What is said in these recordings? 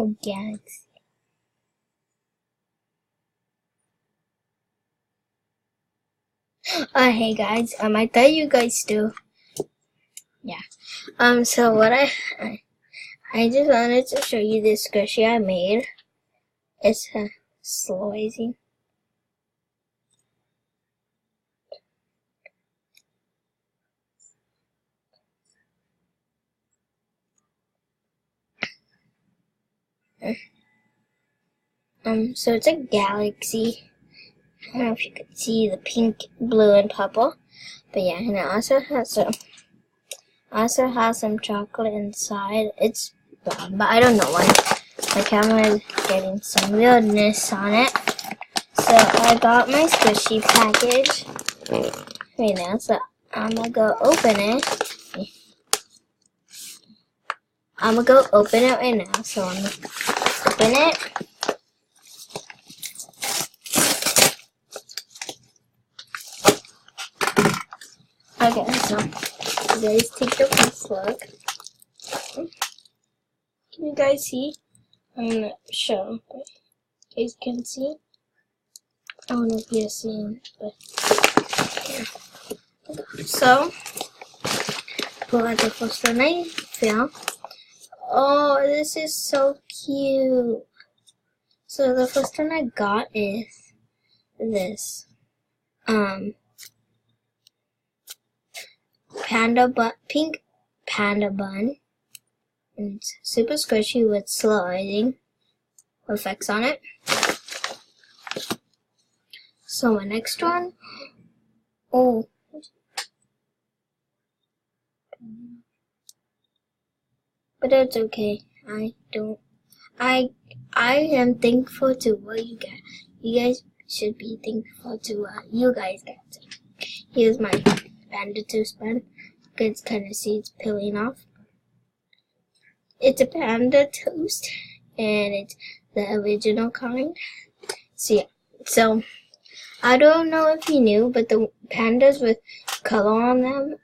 Oh, galaxy. Hey guys, I thought you guys do. Yeah. So what I just wanted to show you this squishy I made. It's slow easy. So it's a galaxy. I don't know if you could see the pink, blue, and purple, but yeah, and it also has some chocolate inside. It's brown, but I don't know why. My camera is getting some weirdness on it. So I got my squishy package right now. So I'm gonna go open it. I'm gonna go open it right now. So I'm gonna open it. Okay, so you guys take a first look. Can you guys see? I'm gonna show. You guys can see. I don't know if you're seeing, but yeah. So, pull out the first one I found. Oh, this is so cute. So the first one I got is this. Pink panda bun. And it's super squishy with sliding effects on it. So my next one, oh, but it's okay. I am thankful to what you get. You guys should be thankful to what you guys get. Here's my panda toast bun. You guys kind of see it's peeling off. It's a panda toast, and it's the original kind. So yeah, so I don't know if you knew, but the pandas with color on them,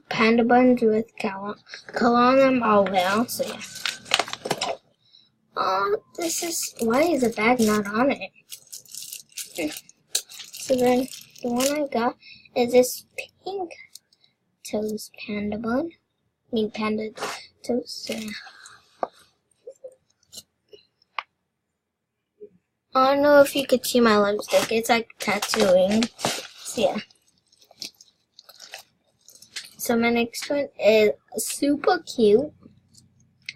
panda buns with color on them are rare. So yeah. Oh, why is the bag not on it? So then the one I got is this pink toast panda bun. Panda toast. I don't know if you could see my lipstick. It's like tattooing. So yeah. So my next one is super cute.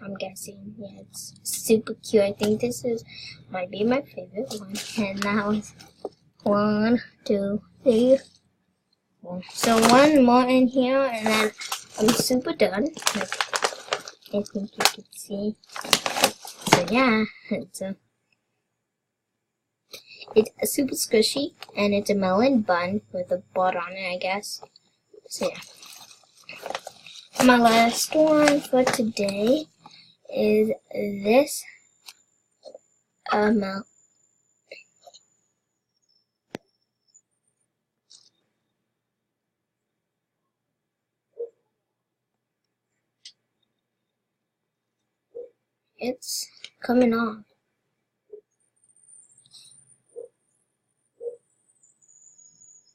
I'm guessing. Yeah, it's super cute. I think this might be my favorite one. And that was 1, 2, 3, 4. So one more in here, and then I'm super done. I think you can see. So yeah, it's super squishy, and it's a melon bun with a butter on it, I guess. So yeah. My last one for today is this it's coming off.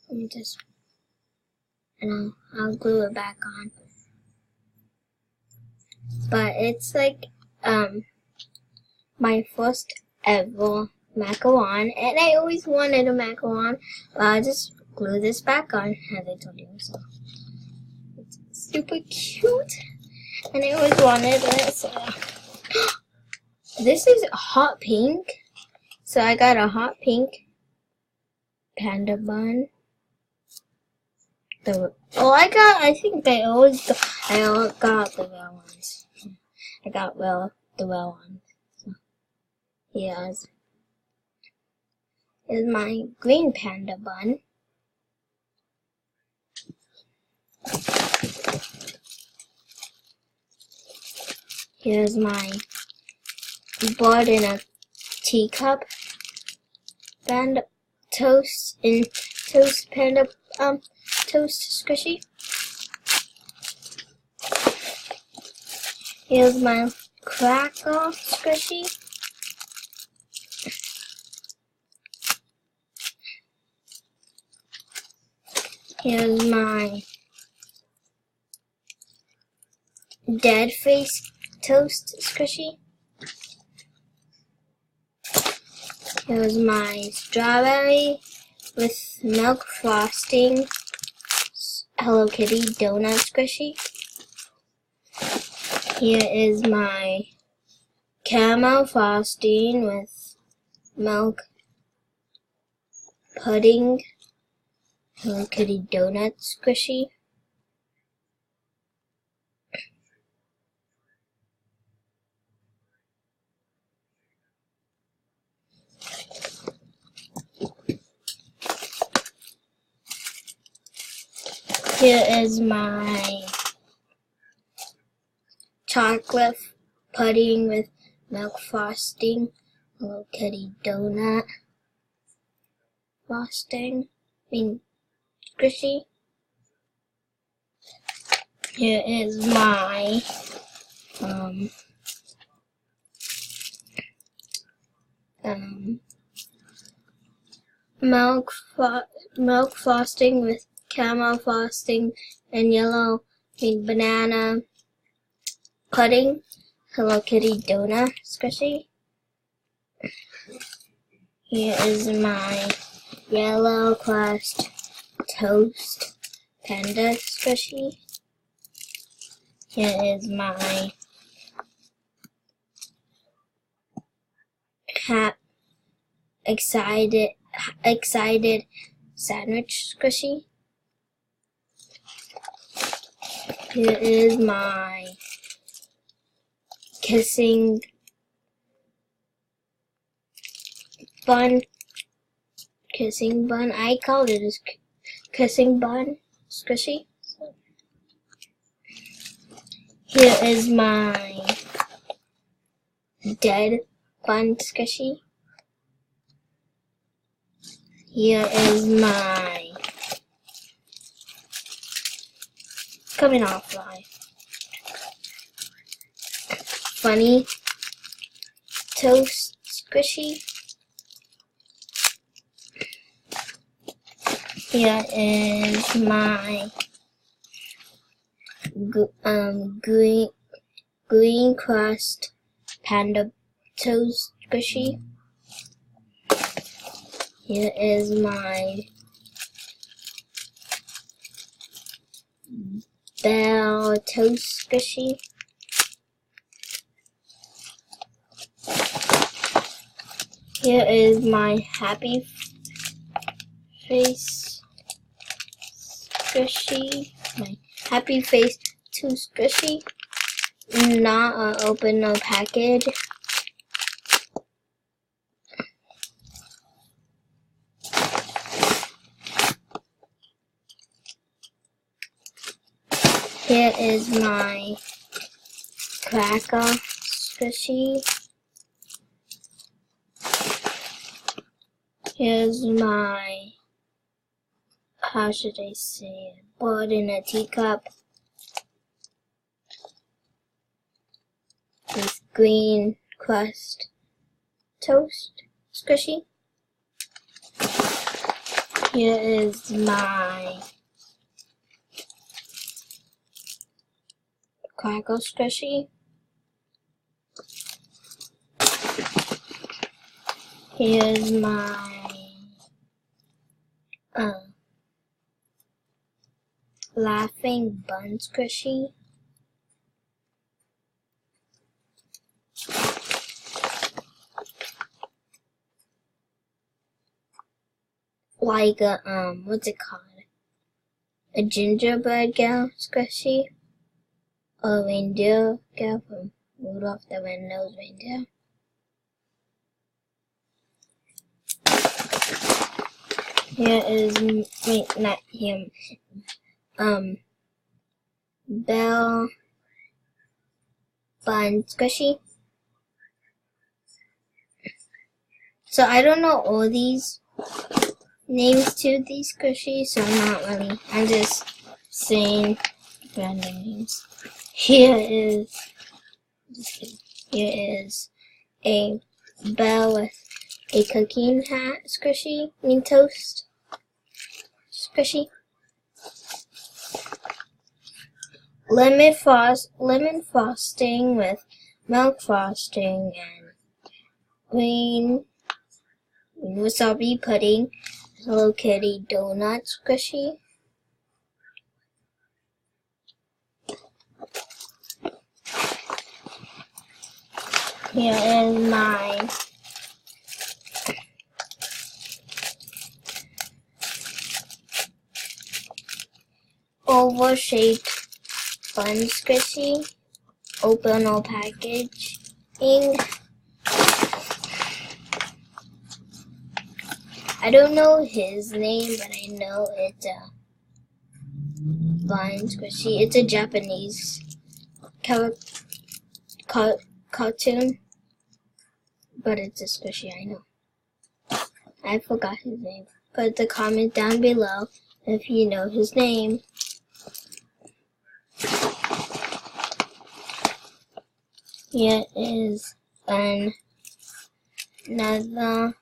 Let me just, and I'll glue it back on. But it's like my first ever macaron, and I always wanted a macaron, but I'll just glue this back on, as I told you. So it's super cute, and I always wanted it. So this is hot pink. So I got a hot pink panda bun. I think I all got the real ones. I got the real ones. So, here's my green panda bun. Here's my bought in a teacup panda toast panda toast squishy. Here's my cracker squishy. Here's my dead face toast squishy. Here's my strawberry with milk frosting Hello Kitty donut squishy. Here is my caramel frosting with milk pudding Hello Kitty donut squishy. Here is my chocolate pudding with milk frosting Hello Kitty donut frosting. Squishy. Here is my milk frosting with caramel frosting and yellow banana pudding Hello Kitty donut squishy. Here is my yellow crust toast panda squishy. Here is my excited sandwich squishy. Here is my kissing bun. I called it as kissing bun squishy. Here is my dead bun squishy. Here is my coming off line funny toast squishy. Here is my green crust panda toast squishy. Here is my bell toast squishy. Here is my happy face squishy. My happy face too squishy. Not open no package. Here is my cracker squishy. Here's my, how should I say it, bird in a teacup with green crust toast squishy. Here is my cracker squishy. Here's my laughing bun squishy. Like a what's it called? A gingerbread girl squishy. Or a reindeer girl from Rudolph the Red-Nosed Reindeer. Here is, wait, not him. Bell bun squishy. So I don't know all these names to these squishies, so I'm just saying random names. Here is a bell with a cooking hat squishy, toast squishy. lemon frosting with milk frosting and green wasabi pudding, Hello Kitty donut squishy. Here is my oval-shaped bun squishy. Open all packaging. I don't know his name, but I know it's a bun squishy. It's a Japanese cartoon, but it's a squishy, I know. I forgot his name. Put the comment down below if you know his name. Here is another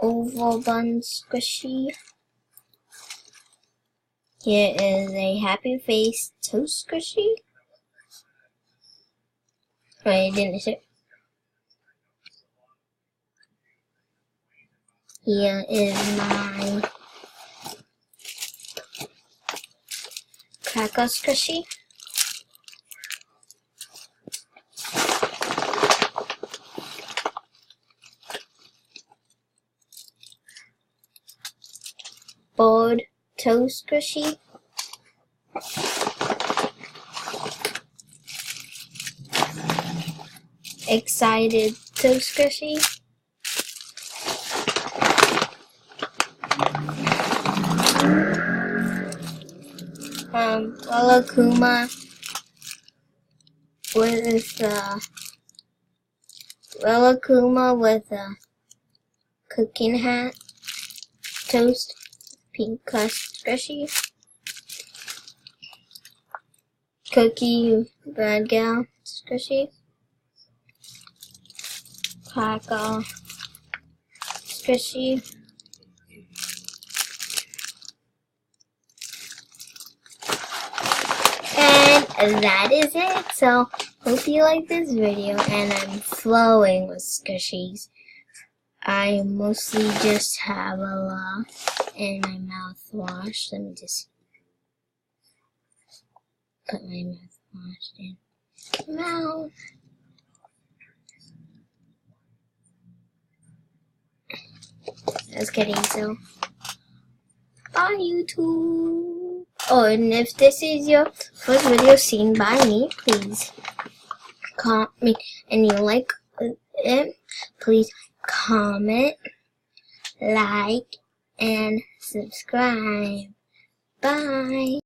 oval bun squishy. Here is a happy face toast squishy. Wait, I didn't say. Here is my cracker squishy. Boiled toast squishy. Excited toast squishy. Kuma with a cooking hat. Toast pink crust squishy. Cookie bad gal squishy. Cracker squishy. And that is it. So hope you like this video, and I'm flowing with squishies. I mostly just have a lot in my mouthwash. Let me just put my mouthwash in my mouth. Just kidding, so bye YouTube. Oh, and if this is your first video seen by me, please comment, and you like it, please comment, like, and subscribe. Bye.